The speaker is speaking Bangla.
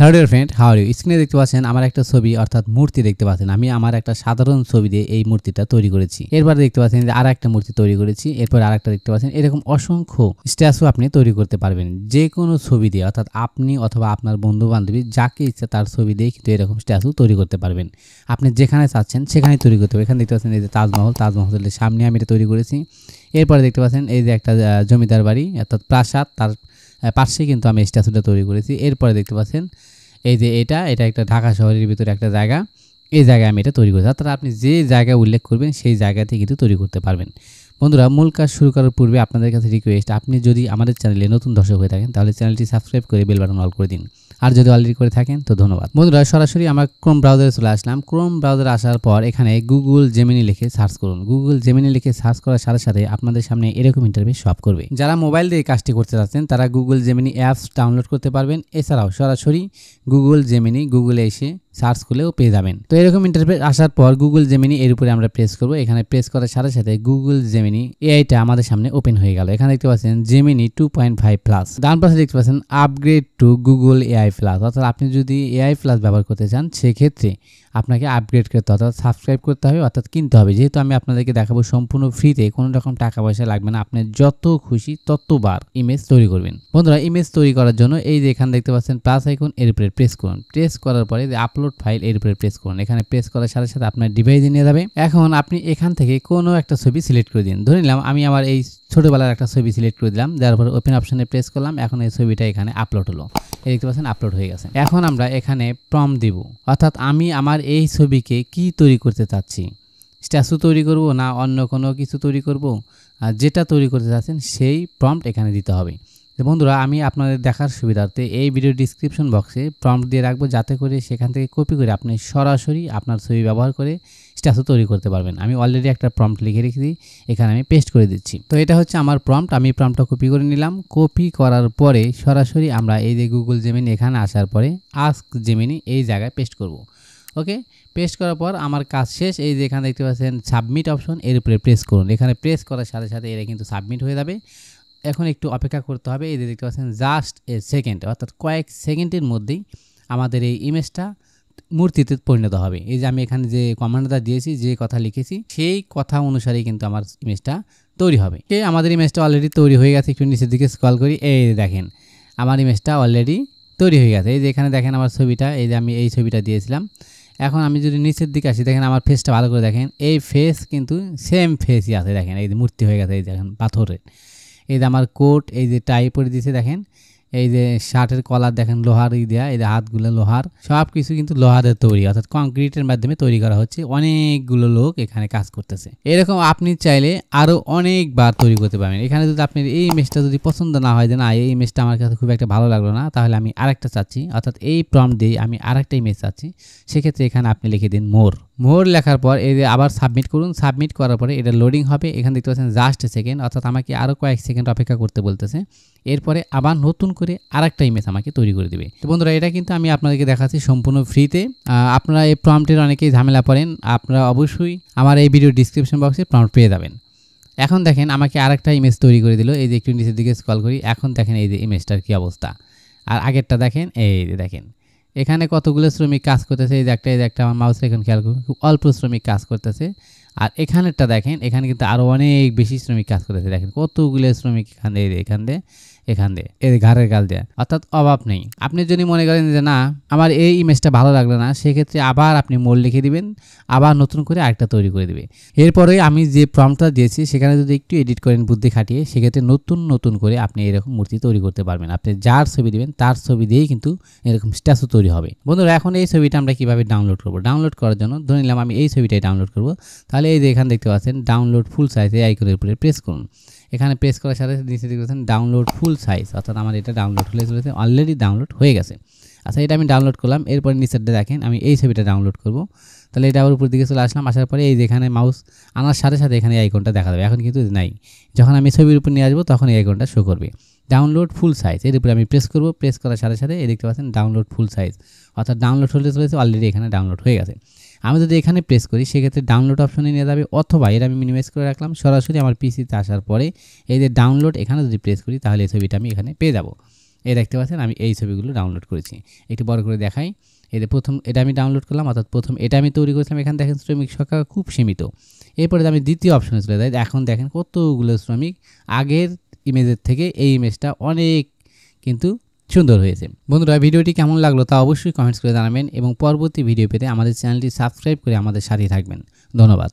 Hello dear friend, how are you? স্ক্রিনে দেখতে পাচ্ছেন আমার একটা ছবি অর্থাৎ মূর্তি দেখতে পাচ্ছেন। আমি আমার একটা সাধারণ ছবি দিয়ে এই মূর্তিটা তৈরি করেছি। এরপরে দেখতে পাচ্ছেন যে আরেকটা মূর্তি তৈরি করেছি, এরপর আরেকটা দেখতে পাচ্ছেন। এরকম অসংখ্য স্ট্যাচু আপনি তৈরি করতে পারবেন যে কোনো ছবি দিয়ে, অর্থাৎ আপনি অথবা আপনার বন্ধু বান্ধবী যাকে ইচ্ছা তার ছবি দিয়ে কিন্তু এরকম স্ট্যাচু তৈরি করতে পারবেন। আপনি যেখানে চাচ্ছেন সেখানেই তৈরি করতে হবে। এখানে দেখতে পাচ্ছেন এই যে তাজমহলের সামনে আমি এটা তৈরি করেছি। এরপরে দেখতে পাচ্ছেন এই যে একটা জমিদার বাড়ি অর্থাৎ প্রাসাদ, তার পাশে কিন্তু আমি স্ট্যাচুটা তৈরি করেছি। এরপরে দেখতে পাচ্ছেন এই যে এটা একটা ঢাকা শহরের ভিতরে একটা জায়গা, এই জায়গায় আমি এটা তৈরি করেছি। অর্থাৎ আপনি যে জায়গায় উল্লেখ করবেন সেই জায়গাতে কিন্তু তৈরি করতে পারবেন। বন্ধুরা, মূল কাজ শুরু করার পূর্বে আপনাদের কাছে রিকোয়েস্ট, আপনি যদি আমাদের চ্যানেলে নতুন দর্শক হয়ে থাকেন তাহলে চ্যানেলটি সাবস্ক্রাইব করে বেল বাটন অল করে দিন, আর যদি অলরেডি করে থাকেন তো ধন্যবাদ। বন্ধুরা, সরাসরি আমার ক্রোম ব্রাউজারে চলে আসলাম। ক্রোম ব্রাউজারে আসার পর এখানে গুগল জেমিনি লিখে সার্চ করুন। গুগল জেমিনি লিখে সার্চ করার সাথে সাথে আপনাদের সামনে এরকম ইন্টারফেস শো আপ করবে। যারা মোবাইল দিয়ে কাজটি করতে চাচ্ছেন তারা গুগল জেমিনি অ্যাপস ডাউনলোড করতে পারবেন। এছাড়াও সরাসরি গুগল জেমিনি গুগলে এসে সার্চ করলেও পেয়ে যাবেন। তো এরকম ইন্টারফেস আসার পর গুগল জেমিনি এর উপরে আমরা প্রেস করব। এখানে প্রেস করার সাথে সাথে গুগল জেমিনি এআইটা আমাদের সামনে ওপেন হয়ে গেল। এখানে দেখতে পাচ্ছেন জেমিনি 2.5 প্লাস, ডান পাশে দেখতে পাচ্ছেন upgrade two Google AI plus. অর্থাৎ আপনি যদি এআই প্লাস ব্যবহার করতে চান সেক্ষেত্রে আপনাকে আপগ্রেড করতে হবে, অর্থাৎ সাবস্ক্রাইব করতে হবে, অর্থাৎ কিনতে হবে। যেহেতু আমি আপনাদেরকে দেখাবো সম্পূর্ণ ফ্রিতে, কোনো রকম টাকা পয়সা লাগবে না। আপনি যত খুশি ততবার ইমেজ তৈরি করবেন। বন্ধুরা, ইমেজ তৈরি করার জন্য এই যে এখানে দেখতে পাচ্ছেন প্লাস আইকন, এর উপরে প্রেস করুন। প্রেস করার পরে যে আপলোড ফাইল, এর উপরে প্রেস করুন। এখানে প্রেস করার সাথে সাথে আপনার ডিভাইসে নিয়ে যাবে। এখন আপনি এখান থেকে কোনো একটা ছবি সিলেক্ট করে দিন। ধরে নিলাম আমি আমার এই ছোটবেলার একটা ছবি সিলেক্ট করে দিলাম, দেওয়ার পর ওপেন অপশনে প্রেস করলাম। এখন এই ছবিটা এখানে আপলোড হলো, এই দেখতে পাচ্ছেন আপলোড হয়ে গেছে। এখন আমরা এখানে প্রম্পট দিব, অর্থাৎ আমি আমার এই ছবিকে কি তৈরি করতে চাচ্ছি, স্ট্যাচু তৈরি করব না অন্য কোনো কিছু তৈরি করব, আর যেটা তৈরি করতে চাচ্ছেন সেই প্রম্পট এখানে দিতে হবে। তো বন্ধুরা, আমি আপনাদের দেখার সুবিধার্থে এই ভিডিও ডিসক্রিপশন বক্সে প্রম্পট দিয়ে রাখবো, যাতে করে সেখান থেকে কপি করে আপনি সরাসরি আপনার ছবি ব্যবহার করে স্ট্যাচু তৈরি করতে পারবেন। আমি অলরেডি একটা প্রম্পট লিখে রেখেছি, এখানে আমি পেস্ট করে দিচ্ছি। তো এটা হচ্ছে আমার প্রম্পট, আমি প্রম্পটটা কপি করে নিলাম। কপি করার পরে সরাসরি আমরা এই যে গুগল জেমিনি এখানে আসার পরে আস্ক জেমিনি এই জায়গায় পেস্ট করব। ওকে, পেস্ট করার পর আমার কাজ শেষ। এই যে এখানে দেখতে পাচ্ছেন সাবমিট অপশন, এর উপরে প্রেস করুন। এখানে প্রেস করার সাথে সাথে এরা কিন্তু সাবমিট হয়ে যাবে। এখন একটু অপেক্ষা করতে হবে। এই যে দেখতে পাচ্ছেন জাস্ট এ সেকেন্ড, অর্থাৎ কয়েক সেকেন্ডের মধ্যেই আমাদের এই ইমেজটা মূর্তিতে পরিণত হবে। এই যে আমি এখানে যে কমান্ডটা দিয়েছি, যে কথা লিখেছি সেই কথা অনুসারেই কিন্তু আমার ইমেজটা তৈরি হবে। আমাদের ইমেজটা অলরেডি তৈরি হয়ে গেছে। একটু নিচের দিকে স্ক্রল করি, এই দেখেন আমার ইমেজটা অলরেডি তৈরি হয়ে গেছে। এই যে এখানে দেখেন আমার ছবিটা, এই যে আমি এই ছবিটা দিয়েছিলাম। এখন আমি যদি নিচের দিকে আসি, দেখেন আমার ফেসটা ভালো করে দেখেন, এই ফেস কিন্তু সেম ফেসই আছে। দেখেন এই যে মূর্তি হয়ে গেছে, এই দেখেন পাথরের। এই যে আমার কোট, এই যে টাই পরে দিয়েছে, দেখেন এই যে শার্টের কলার দেখেন লোহার দেওয়া, এই যে হাতগুলো লোহার, সব কিছু কিন্তু লোহারের তৈরি, অর্থাৎ কংক্রিটের মাধ্যমে তৈরি করা হচ্ছে। অনেকগুলো লোক এখানে কাজ করতেছে। এরকম আপনি চাইলে আরও অনেকবার তৈরি করতে পারবেন। এখানে যদি আপনার এই ইমেজটা যদি পছন্দ না হয়, যে না এই ইমেজটা আমার কাছে খুব একটা ভালো লাগলো না, তাহলে আমি আরেকটা চাচ্ছি, অর্থাৎ এই প্রম্পট দিয়ে আমি আরেকটা ইমেজ চাচ্ছি, সেক্ষেত্রে এখানে আপনি লিখে দিন মোর লেখার পর এই যে আবার সাবমিট করুন। সাবমিট করার পরে এটা লোডিং হবে। এখানে দেখতে পাচ্ছেন জাস্ট সেকেন্ড, অর্থাৎ আমাকে আরও কয়েক সেকেন্ড অপেক্ষা করতে বলতেছে। এরপরে আবার নতুন করে আরেকটা ইমেজ আমাকে তৈরি করে দেবে। তো বন্ধুরা, এটা কিন্তু আমি আপনাদেরকে দেখাচ্ছি সম্পূর্ণ ফ্রিতে। আপনারা এই প্রম্পটের অনেকেই ঝামেলা পড়েন, আপনারা অবশ্যই আমার এই ভিডিও ডিসক্রিপশন বক্সে প্রম্পট পেয়ে যাবেন। এখন দেখেন আমাকে আরেকটা ইমেজ তৈরি করে দিল। এই যে একটু নিচের দিকে স্ক্রল করি, এখন দেখেন এই যে ইমেজটার কী অবস্থা। আর আগেরটা দেখেন, এই যে দেখেন এখানে কতগুলো শ্রমিক কাজ করতেছে। এই যে একটা আমার মাউস এখন খেয়াল করুন, খুব অল্প শ্রমিক কাজ করতেছে। আর এখানেরটা দেখেন, এখানে কিন্তু আরও অনেক বেশি শ্রমিক কাজ করতেছে। দেখেন কতগুলো শ্রমিক এখান দিয়ে এই ঘাড়ের গাল দেয়া, অর্থাৎ অভাব নেই। আপনি যদি মনে করেন যে না আমার এই ইমেজটা ভালো লাগলো না, সেক্ষেত্রে আবার আপনি মোর লিখে দিবেন, আবার নতুন করে আরেকটা তৈরি করে দেবে। এরপরে আমি যে প্রম্পটটা দিয়েছি সেখানে যদি একটু এডিট করেন বুদ্ধি খাটিয়ে, সেক্ষেত্রে নতুন করে আপনি এরকম মূর্তি তৈরি করতে পারবেন। আপনি যার ছবি দিবেন তার ছবি দিয়েই কিন্তু এরকম স্ট্যাচু তৈরি হবে। বন্ধুরা, এখন এই ছবিটা আমরা কিভাবে ডাউনলোড করব? ডাউনলোড করার জন্য ধরে নিলাম আমি এই ছবিটাই ডাউনলোড করব। তাহলে এই যে এখানে দেখতে পাচ্ছেন ডাউনলোড ফুল সাইজ, এই আইকনের উপরে প্রেস করুন। এখানে প্রেস করার সাথে নিচে দেখতেছেন ডাউনলোড ফুল সাইজ, অর্থাৎ আমার এটা ডাউনলোড হলে চলেছে, অলরেডি ডাউনলোড হয়ে গেছে। আচ্ছা, এটা আমি ডাউনলোড করলাম। এরপরে নিচেরটা দেখেন আমি এই ছবিটা ডাউনলোড করব। তাহলে এটা আবার উপর দিকে চলে আসলাম। আসার পরে এই যেখানে মাউস আনার সাথে সাথে এখানে এই আইকনটা দেখা যাবে। এখন কিন্তু নাই, যখন আমি ছবির উপর নিয়ে আসবো তখন এই আইকনটা শো করবে। ডাউনলোড ফুল সাইজ, এর উপরে আমি প্রেস করব। প্রেস করার সাথে সাথে এই দেখতে পাচ্ছেন ডাউনলোড ফুল সাইজ, অর্থাৎ ডাউনলোড হলে চলেছে, অলরেডি এখানে ডাউনলোড হয়ে গেছে। আমি যদি এখানে প্রেস করি সেক্ষেত্রে ডাউনলোড অপশনে নিয়ে যাবে, অথবা এটা আমি মিনিমাইজ করে রাখলাম। সরাসরি আমার পিসিতে আসার পরে এই যে ডাউনলোড, এখানে যদি প্রেস করি তাহলে এই ছবিটা আমি এখানে পেয়ে যাব। এই দেখতে পাচ্ছেন আমি এই ছবিগুলো ডাউনলোড করেছি। একটু বড় করে দেখাই। এই যে প্রথম এটা আমি ডাউনলোড করলাম, অর্থাৎ প্রথম এটা আমি তৈরি করেছিলাম। এখানে দেখেন শ্রমিক সংখ্যা খুব সীমিত। এরপরে আমি দ্বিতীয় অপশনে চলে যাই। এখন দেখেন কতগুলো শ্রমিক, আগের ইমেজের থেকে এই ইমেজটা অনেক কিন্তু সুন্দর হয়েছে। বন্ধুরা, ভিডিওটি কেমন লাগলো তা অবশ্যই কমেন্টস করে জানাবেন এবং পরবর্তী ভিডিও পেতে আমাদের চ্যানেলটি সাবস্ক্রাইব করে আমাদের সাথে থাকবেন। ধন্যবাদ।